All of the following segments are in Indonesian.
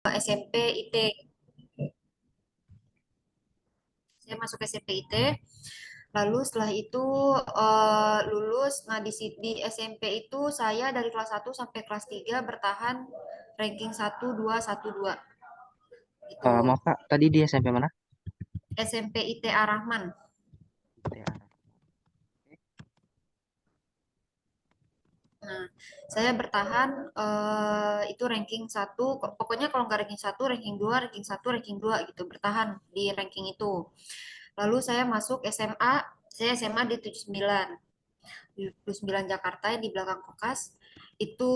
SMP IT. Saya masuk SMP IT. Lalu setelah itu lulus. Nah, di SMP itu saya dari kelas 1 sampai kelas 3 bertahan ranking 1, 2, 1, 2 gitu. Maaf Kak, tadi di SMP mana? SMP IT Ar-Rahman. ITR. Nah, saya bertahan itu ranking 1. Pokoknya kalau nggak ranking 1, ranking 2, ranking 1, ranking 2 gitu, bertahan di ranking itu. Lalu saya masuk SMA, saya SMA di 79. Di 79 Jakarta yang di belakang Kokas. Itu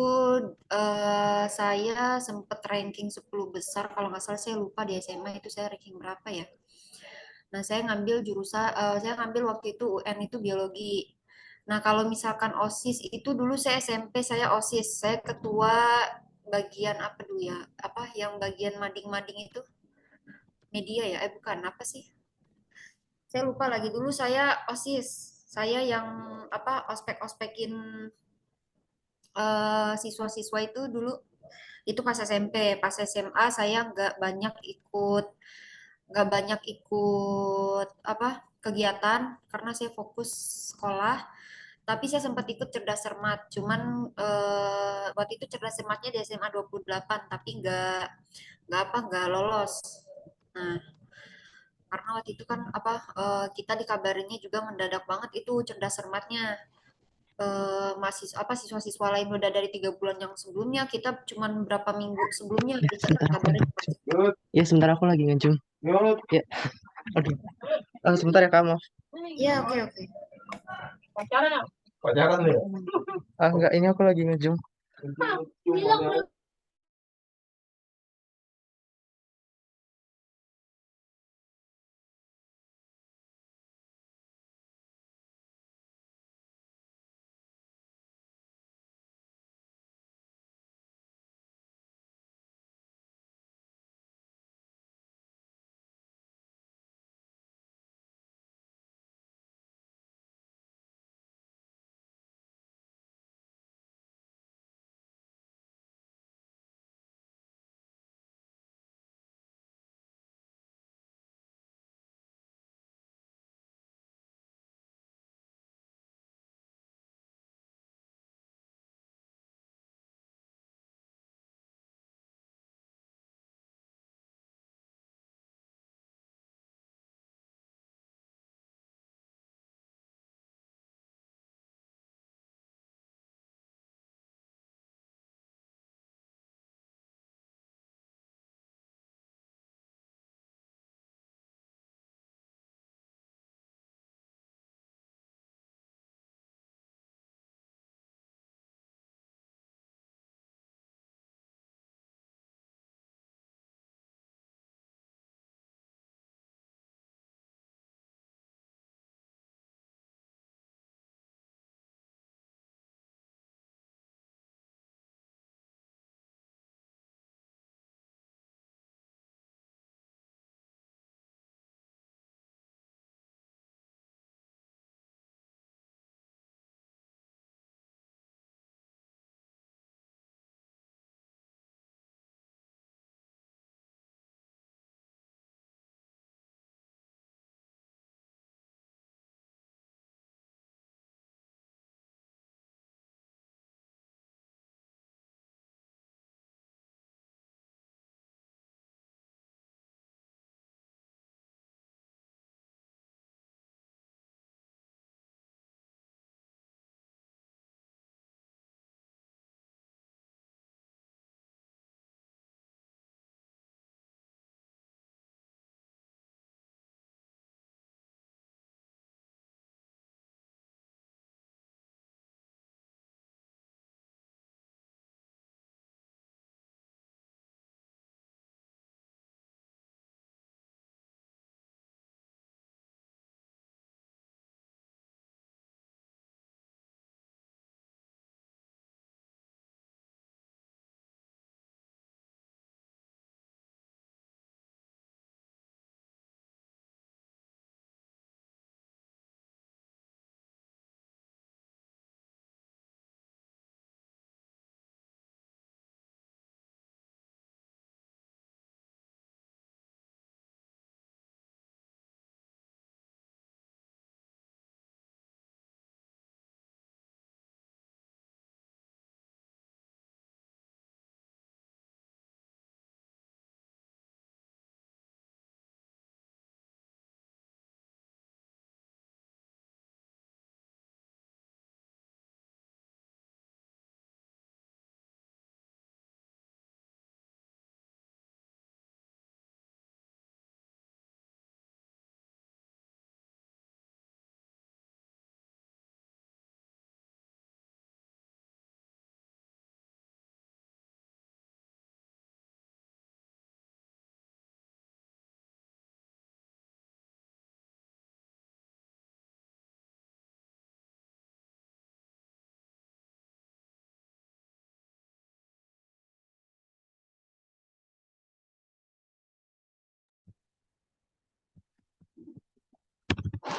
saya sempat ranking 10 besar, kalau nggak salah saya lupa di SMA itu saya ranking berapa ya. Nah, saya ngambil waktu itu UN itu biologi. Nah, kalau misalkan OSIS itu dulu saya SMP saya OSIS, saya ketua bagian apa dulu ya? Apa yang bagian mading-mading itu? Media ya? Bukan, apa sih? Saya lupa lagi dulu saya OSIS. Saya yang apa ospek-ospekin siswa-siswa itu dulu itu pas SMP. Pas SMA saya nggak banyak ikut apa kegiatan karena saya fokus sekolah. Tapi saya sempat ikut cerdas cermat, cuman waktu itu cerdas cermatnya di SMA 28, tapi nggak lolos. Nah, karena waktu itu kan apa kita dikabarinnya juga mendadak banget itu cerdas cermatnya. Siswa-siswa lain udah dari 3 bulan yang sebelumnya, kita cuman berapa minggu sebelumnya Ya, kita sebentar aku dikabarin. lagi nge-zoom. Ya, sebentar aku lagi nge-zoom. Ya, aduh. Sebentar ya Kak, maaf. Iya, oke, oke. Pacaran ya? Enggak, ini aku lagi nge-zoom.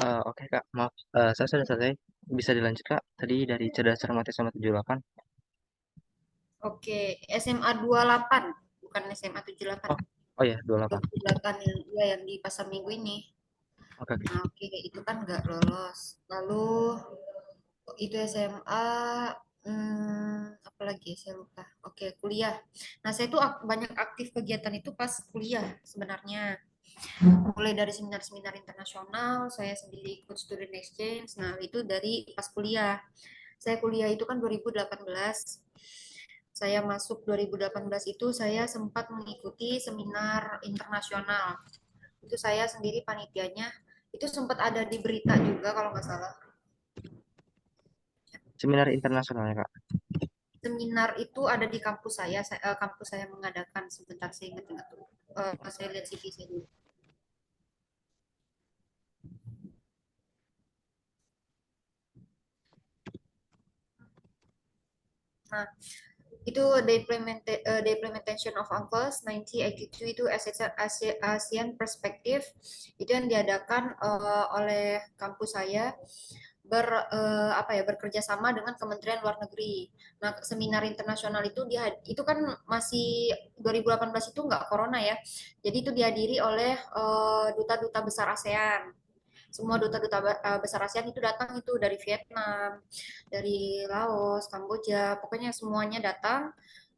Oke Kak, maaf, saya sudah selesai. Bisa dilanjut Kak, tadi dari cerdas cermat SMA 78. Oke, SMA 28, bukan SMA 78. Oh, oh ya, 28. 28 yang, ya, yang di pasar minggu ini. Oke, oke. Nah, oke, itu kan nggak lolos. Lalu itu SMA, apa lagi ya, saya lupa. Oke, kuliah. Nah, saya tuh banyak aktif kegiatan itu pas kuliah sebenarnya. Mulai dari seminar-seminar internasional, saya sendiri ikut student exchange. Nah, itu dari pas kuliah. Saya kuliah itu kan 2018. Saya masuk 2018 itu saya sempat mengikuti seminar internasional. Itu saya sendiri panitianya. Itu sempat ada di berita juga kalau nggak salah. Seminar internasional ya Kak. Seminar itu ada di kampus saya, kampus saya mengadakan. Sebentar saya ingat-ingat tuh. Saya lihat CV saya dulu. Nah, itu the implementation of UNCLOS 1982 itu ASEAN Perspective, itu yang diadakan oleh kampus saya apa ya, bekerja sama dengan Kementerian Luar Negeri. Nah, seminar internasional itu itu kan masih 2018 itu nggak corona ya. Jadi itu dihadiri oleh duta-duta besar ASEAN. Semua duta-duta besar ASEAN itu datang, itu dari Vietnam, dari Laos, Kamboja, pokoknya semuanya datang.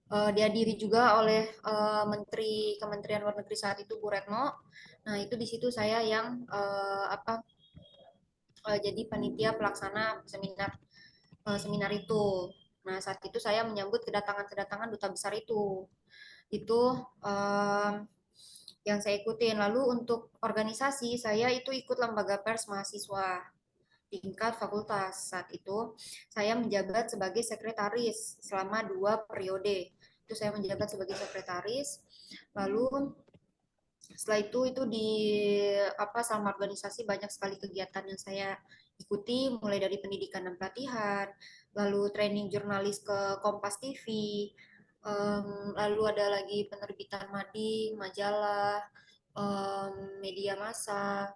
Dihadiri juga oleh Menteri Kementerian Luar Negeri saat itu Bu Retno. Nah, itu di situ saya yang apa, jadi panitia pelaksana seminar itu. Nah, saat itu saya menyambut kedatangan-kedatangan duta besar itu. Itu um, yang saya ikutin. Lalu untuk organisasi, saya itu ikut lembaga pers mahasiswa tingkat fakultas. Saat itu saya menjabat sebagai sekretaris selama 2 periode. Itu saya menjabat sebagai sekretaris. Lalu setelah itu di apa, sama organisasi banyak sekali kegiatan yang saya ikuti, mulai dari pendidikan dan pelatihan, lalu training jurnalis ke Kompas TV, lalu ada lagi penerbitan mading, majalah, media massa,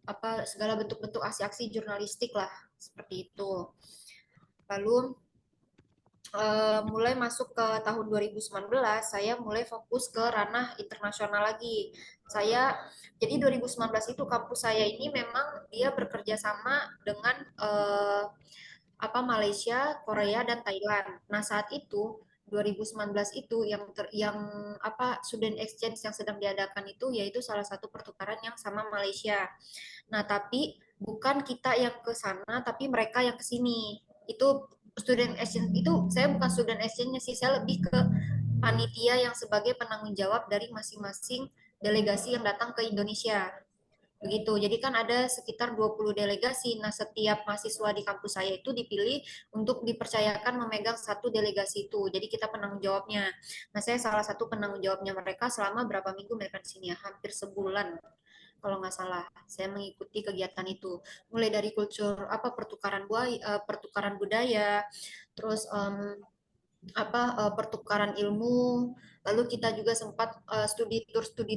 apa segala bentuk-bentuk aksi-aksi jurnalistik lah, seperti itu. Lalu mulai masuk ke tahun 2019, saya mulai fokus ke ranah internasional lagi. Saya jadi 2019 itu kampus saya ini memang dia bekerja sama dengan apa, Malaysia, Korea dan Thailand. Nah, saat itu 2019 itu yang apa, student exchange yang sedang diadakan itu yaitu salah satu pertukaran yang sama Malaysia. Nah, tapi bukan kita yang ke sana, tapi mereka yang ke sini. Itu student exchange itu, saya bukan student exchange-nya sih, saya lebih ke panitia yang sebagai penanggung jawab dari masing-masing delegasi yang datang ke Indonesia. Begitu. Jadi kan ada sekitar 20 delegasi. Nah, setiap mahasiswa di kampus saya itu dipilih untuk dipercayakan memegang satu delegasi itu. Jadi kita penanggung jawabnya. Nah, saya salah satu penanggung jawabnya mereka selama berapa minggu mereka di sini ya, hampir sebulan kalau nggak salah. Saya mengikuti kegiatan itu. Mulai dari kultur apa, pertukaran budaya, terus apa, pertukaran ilmu. Lalu kita juga sempat studi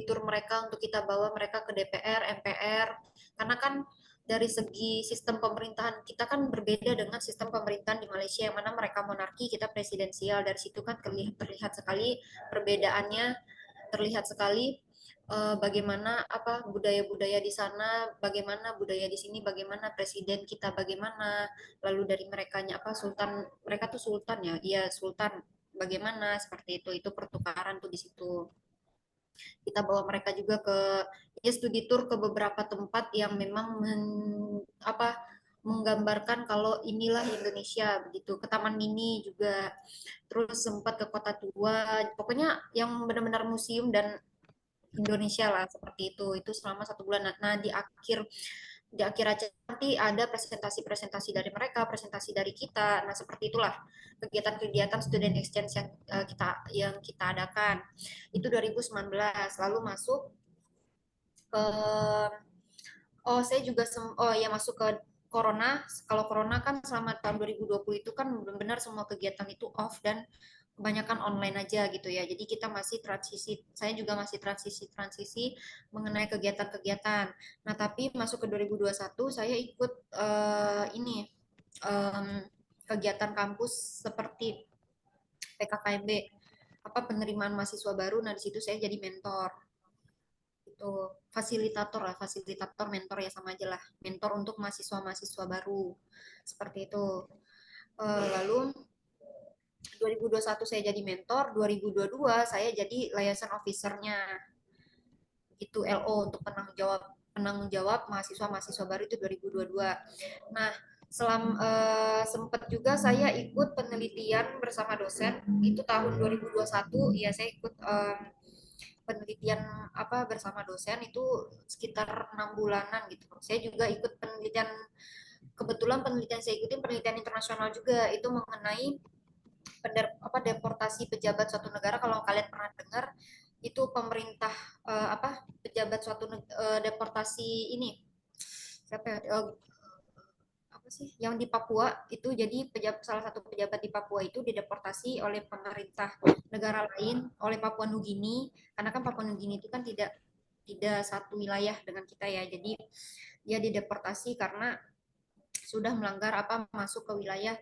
tour mereka untuk kita bawa mereka ke DPR, MPR. Karena kan dari segi sistem pemerintahan kita kan berbeda dengan sistem pemerintahan di Malaysia yang mana mereka monarki, kita presidensial. Dari situ kan terlihat sekali perbedaannya, terlihat sekali bagaimana apa budaya-budaya di sana, bagaimana budaya di sini, bagaimana presiden kita, bagaimana, lalu dari merekanya apa, sultan, mereka tuh sultan ya, iya sultan, bagaimana, seperti itu pertukaran tuh di situ. Kita bawa mereka juga ke, ya, studi tour ke beberapa tempat yang memang apa, menggambarkan kalau inilah Indonesia begitu, ke Taman Mini juga, terus sempat ke Kota Tua, pokoknya yang benar-benar museum dan Indonesia lah, seperti itu selama 1 bulan. Nah, di akhir acara nanti ada presentasi-presentasi dari mereka, presentasi dari kita. Nah, seperti itulah kegiatan-kegiatan student exchange yang kita adakan. Itu 2019. Lalu masuk ke, oh, saya juga oh ya, masuk ke corona. Kalau corona kan selama tahun 2020 itu kan benar-benar semua kegiatan itu off dan kebanyakan online aja gitu ya. Jadi kita masih transisi, saya juga masih transisi mengenai kegiatan-kegiatan. Nah, tapi masuk ke 2021 saya ikut ini em, kegiatan kampus seperti PKKMB, apa penerimaan mahasiswa baru. Nah, di situ saya jadi mentor. Itu fasilitator lah, fasilitator mentor ya sama aja lah. Mentor untuk mahasiswa-mahasiswa baru. Seperti itu. Lalu 2021 saya jadi mentor, 2022 saya jadi liaison officer-nya gitu LO untuk penanggung jawab mahasiswa-mahasiswa baru itu 2022. Nah, sempat juga saya ikut penelitian bersama dosen itu tahun 2021 ya saya ikut penelitian apa bersama dosen itu sekitar 6 bulanan gitu. Saya juga ikut penelitian kebetulan penelitian saya ikutin penelitian internasional juga itu mengenai deportasi pejabat suatu negara. Kalau kalian pernah dengar itu pemerintah pejabat suatu deportasi ini siapa ya, apa sih yang di Papua itu jadi salah satu pejabat di Papua itu dideportasi oleh pemerintah negara lain oleh Papua Nugini karena kan Papua Nugini itu kan tidak satu wilayah dengan kita ya, jadi dia dideportasi karena sudah melanggar apa masuk ke wilayah